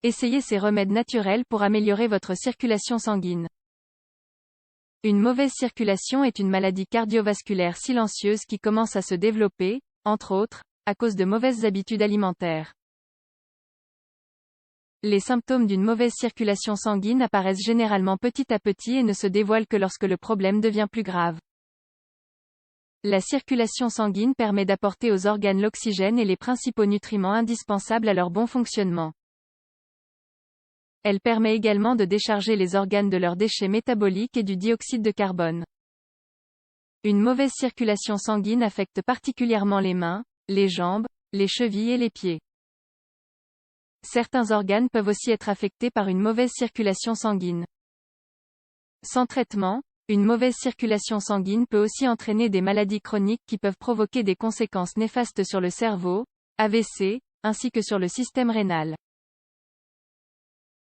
Essayez ces remèdes naturels pour améliorer votre circulation sanguine. Une mauvaise circulation est une maladie cardiovasculaire silencieuse qui commence à se développer, entre autres, à cause de mauvaises habitudes alimentaires. Les symptômes d'une mauvaise circulation sanguine apparaissent généralement petit à petit et ne se dévoilent que lorsque le problème devient plus grave. La circulation sanguine permet d'apporter aux organes l'oxygène et les principaux nutriments indispensables à leur bon fonctionnement. Elle permet également de décharger les organes de leurs déchets métaboliques et du dioxyde de carbone. Une mauvaise circulation sanguine affecte particulièrement les mains, les jambes, les chevilles et les pieds. Certains organes peuvent aussi être affectés par une mauvaise circulation sanguine. Sans traitement, une mauvaise circulation sanguine peut aussi entraîner des maladies chroniques qui peuvent provoquer des conséquences néfastes sur le cerveau, AVC, ainsi que sur le système rénal.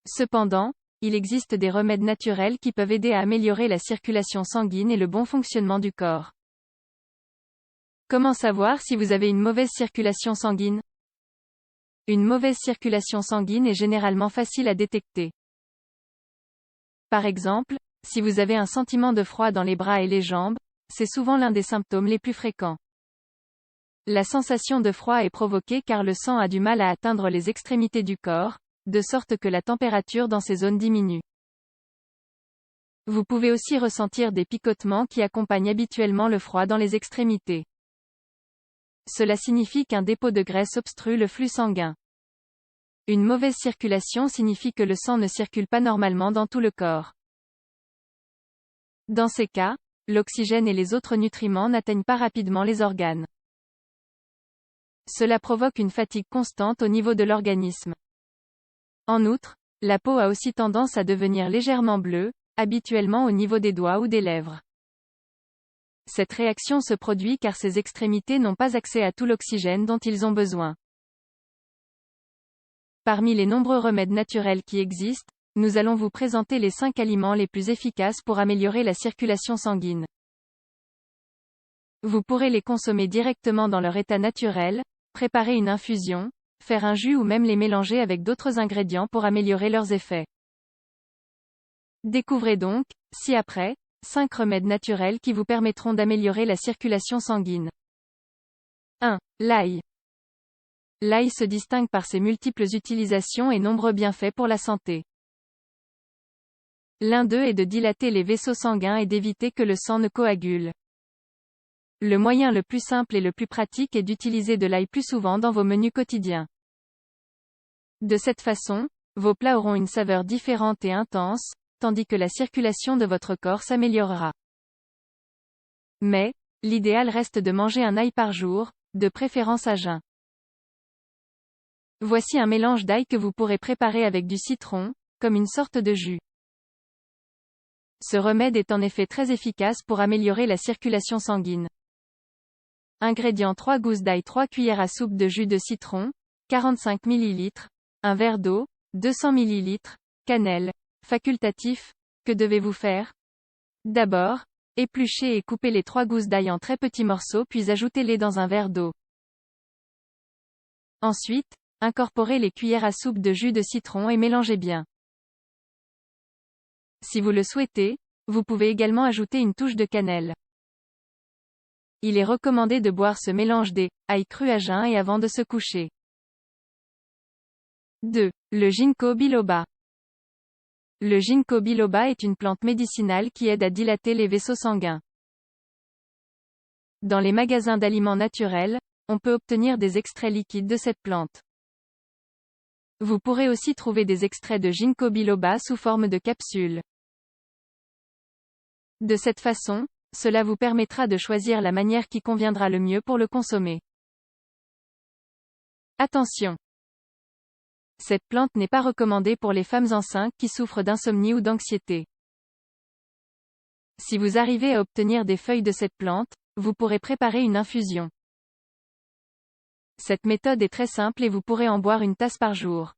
Cependant, il existe des remèdes naturels qui peuvent aider à améliorer la circulation sanguine et le bon fonctionnement du corps. Comment savoir si vous avez une mauvaise circulation sanguine? Une mauvaise circulation sanguine est généralement facile à détecter. Par exemple, si vous avez un sentiment de froid dans les bras et les jambes, c'est souvent l'un des symptômes les plus fréquents. La sensation de froid est provoquée car le sang a du mal à atteindre les extrémités du corps, de sorte que la température dans ces zones diminue. Vous pouvez aussi ressentir des picotements qui accompagnent habituellement le froid dans les extrémités. Cela signifie qu'un dépôt de graisse obstrue le flux sanguin. Une mauvaise circulation signifie que le sang ne circule pas normalement dans tout le corps. Dans ces cas, l'oxygène et les autres nutriments n'atteignent pas rapidement les organes. Cela provoque une fatigue constante au niveau de l'organisme. En outre, la peau a aussi tendance à devenir légèrement bleue, habituellement au niveau des doigts ou des lèvres. Cette réaction se produit car ces extrémités n'ont pas accès à tout l'oxygène dont ils ont besoin. Parmi les nombreux remèdes naturels qui existent, nous allons vous présenter les 5 aliments les plus efficaces pour améliorer la circulation sanguine. Vous pourrez les consommer directement dans leur état naturel, préparer une infusion, faire un jus ou même les mélanger avec d'autres ingrédients pour améliorer leurs effets. Découvrez donc, ci-après, 5 remèdes naturels qui vous permettront d'améliorer la circulation sanguine. 1. L'ail. L'ail se distingue par ses multiples utilisations et nombreux bienfaits pour la santé. L'un d'eux est de dilater les vaisseaux sanguins et d'éviter que le sang ne coagule. Le moyen le plus simple et le plus pratique est d'utiliser de l'ail plus souvent dans vos menus quotidiens. De cette façon, vos plats auront une saveur différente et intense, tandis que la circulation de votre corps s'améliorera. Mais, l'idéal reste de manger un ail par jour, de préférence à jeun. Voici un mélange d'ail que vous pourrez préparer avec du citron, comme une sorte de jus. Ce remède est en effet très efficace pour améliorer la circulation sanguine. Ingrédients: 3 gousses d'ail, 3 cuillères à soupe de jus de citron, 45 ml, un verre d'eau, 200 ml, cannelle. Facultatif. Que devez-vous faire? D'abord, épluchez et coupez les 3 gousses d'ail en très petits morceaux puis ajoutez-les dans un verre d'eau. Ensuite, incorporez les cuillères à soupe de jus de citron et mélangez bien. Si vous le souhaitez, vous pouvez également ajouter une touche de cannelle. Il est recommandé de boire ce mélange d'ail cru à jeun et avant de se coucher. 2. Le ginkgo biloba. Le ginkgo biloba est une plante médicinale qui aide à dilater les vaisseaux sanguins. Dans les magasins d'aliments naturels, on peut obtenir des extraits liquides de cette plante. Vous pourrez aussi trouver des extraits de ginkgo biloba sous forme de capsules. De cette façon, cela vous permettra de choisir la manière qui conviendra le mieux pour le consommer. Attention! Cette plante n'est pas recommandée pour les femmes enceintes qui souffrent d'insomnie ou d'anxiété. Si vous arrivez à obtenir des feuilles de cette plante, vous pourrez préparer une infusion. Cette méthode est très simple et vous pourrez en boire une tasse par jour.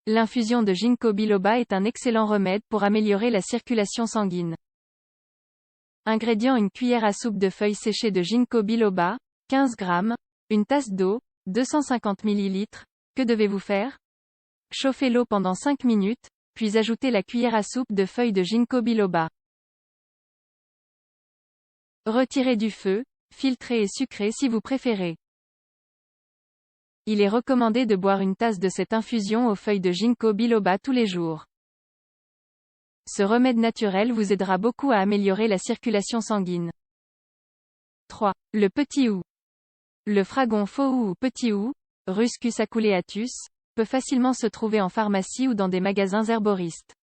L'infusion de ginkgo biloba est un excellent remède pour améliorer la circulation sanguine. Ingrédients: une cuillère à soupe de feuilles séchées de ginkgo biloba, 15 g, une tasse d'eau, 250 ml. Que devez-vous faire? Chauffez l'eau pendant 5 minutes, puis ajoutez la cuillère à soupe de feuilles de ginkgo biloba. Retirez du feu, filtrez et sucrez si vous préférez. Il est recommandé de boire une tasse de cette infusion aux feuilles de ginkgo biloba tous les jours. Ce remède naturel vous aidera beaucoup à améliorer la circulation sanguine. 3. Le petit hou. Le fragon faux hou ou petit hou, Ruscus aculeatus, peut facilement se trouver en pharmacie ou dans des magasins herboristes.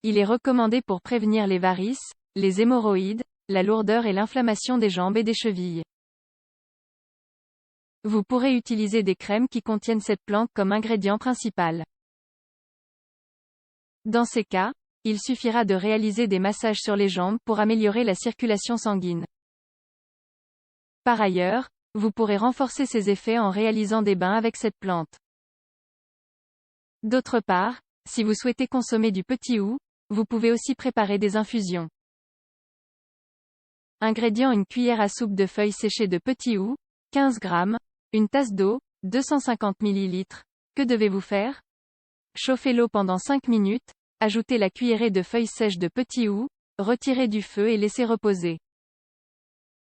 Il est recommandé pour prévenir les varices, les hémorroïdes, la lourdeur et l'inflammation des jambes et des chevilles. Vous pourrez utiliser des crèmes qui contiennent cette plante comme ingrédient principal. Dans ces cas, il suffira de réaliser des massages sur les jambes pour améliorer la circulation sanguine. Par ailleurs, vous pourrez renforcer ses effets en réalisant des bains avec cette plante. D'autre part, si vous souhaitez consommer du petit hou, vous pouvez aussi préparer des infusions. Ingrédients: une cuillère à soupe de feuilles séchées de petit hou, 15 g, une tasse d'eau, 250 ml. Que devez-vous faire? Chauffez l'eau pendant 5 minutes, ajoutez la cuillerée de feuilles sèches de petit hou, retirez du feu et laissez reposer.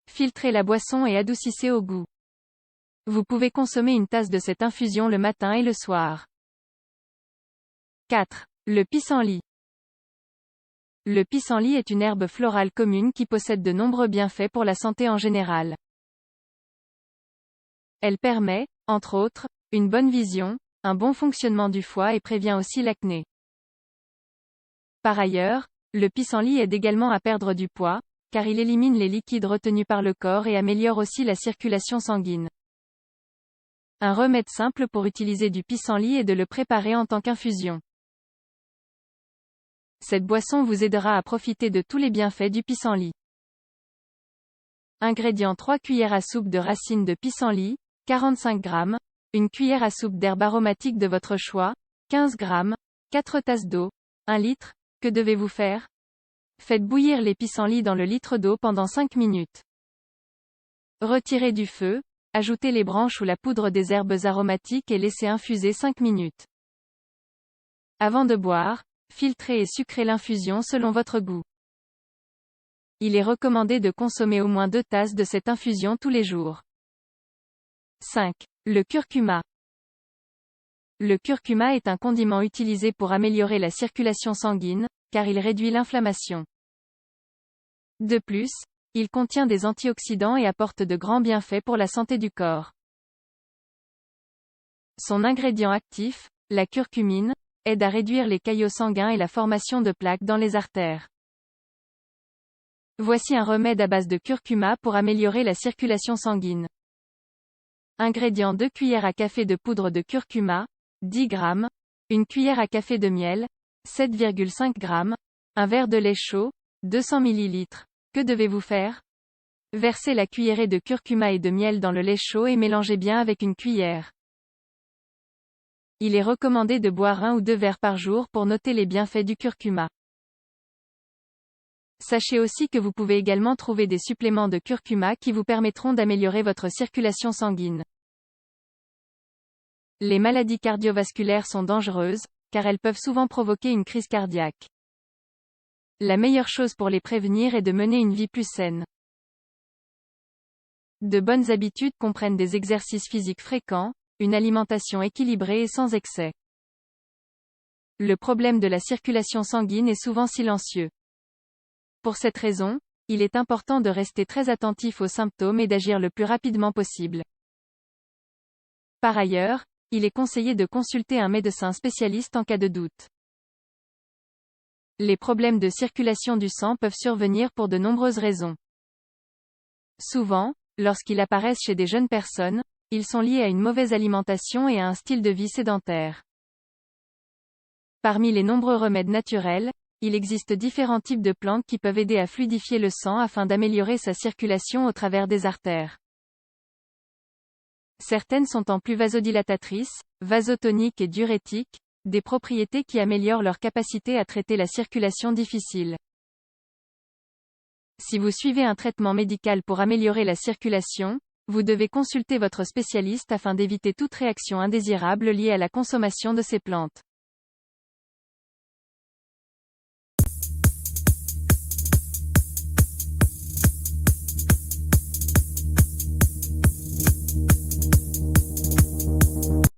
Filtrez la boisson et adoucissez au goût. Vous pouvez consommer une tasse de cette infusion le matin et le soir. 4. Le pissenlit. Le pissenlit est une herbe florale commune qui possède de nombreux bienfaits pour la santé en général. Elle permet, entre autres, une bonne vision, un bon fonctionnement du foie et prévient aussi l'acné. Par ailleurs, le pissenlit aide également à perdre du poids, car il élimine les liquides retenus par le corps et améliore aussi la circulation sanguine. Un remède simple pour utiliser du pissenlit est de le préparer en tant qu'infusion. Cette boisson vous aidera à profiter de tous les bienfaits du pissenlit. Ingrédients: 3 cuillères à soupe de racines de pissenlit, 45 g, une cuillère à soupe d'herbes aromatiques de votre choix, 15 g, 4 tasses d'eau, 1 litre. Que devez-vous faire? Faites bouillir les pissenlits dans le litre d'eau pendant 5 minutes. Retirez du feu, ajoutez les branches ou la poudre des herbes aromatiques et laissez infuser 5 minutes. Avant de boire, filtrez et sucrez l'infusion selon votre goût. Il est recommandé de consommer au moins 2 tasses de cette infusion tous les jours. 5. Le curcuma. Le curcuma est un condiment utilisé pour améliorer la circulation sanguine, car il réduit l'inflammation. De plus, il contient des antioxydants et apporte de grands bienfaits pour la santé du corps. Son ingrédient actif, la curcumine, aide à réduire les caillots sanguins et la formation de plaques dans les artères. Voici un remède à base de curcuma pour améliorer la circulation sanguine. Ingrédients: 2 cuillères à café de poudre de curcuma, 10 g, une cuillère à café de miel, 7,5 g, un verre de lait chaud, 200 ml. Que devez-vous faire? Versez la cuillerée de curcuma et de miel dans le lait chaud et mélangez bien avec une cuillère. Il est recommandé de boire 1 ou 2 verres par jour pour noter les bienfaits du curcuma. Sachez aussi que vous pouvez également trouver des suppléments de curcuma qui vous permettront d'améliorer votre circulation sanguine. Les maladies cardiovasculaires sont dangereuses, car elles peuvent souvent provoquer une crise cardiaque. La meilleure chose pour les prévenir est de mener une vie plus saine. De bonnes habitudes comprennent des exercices physiques fréquents, une alimentation équilibrée et sans excès. Le problème de la circulation sanguine est souvent silencieux. Pour cette raison, il est important de rester très attentif aux symptômes et d'agir le plus rapidement possible. Par ailleurs, il est conseillé de consulter un médecin spécialiste en cas de doute. Les problèmes de circulation du sang peuvent survenir pour de nombreuses raisons. Souvent, lorsqu'ils apparaissent chez des jeunes personnes, ils sont liés à une mauvaise alimentation et à un style de vie sédentaire. Parmi les nombreux remèdes naturels, il existe différents types de plantes qui peuvent aider à fluidifier le sang afin d'améliorer sa circulation au travers des artères. Certaines sont en plus vasodilatatrices, vasotoniques et diurétiques, des propriétés qui améliorent leur capacité à traiter la circulation difficile. Si vous suivez un traitement médical pour améliorer la circulation, Vous devez consulter votre spécialiste afin d'éviter toute réaction indésirable liée à la consommation de ces plantes.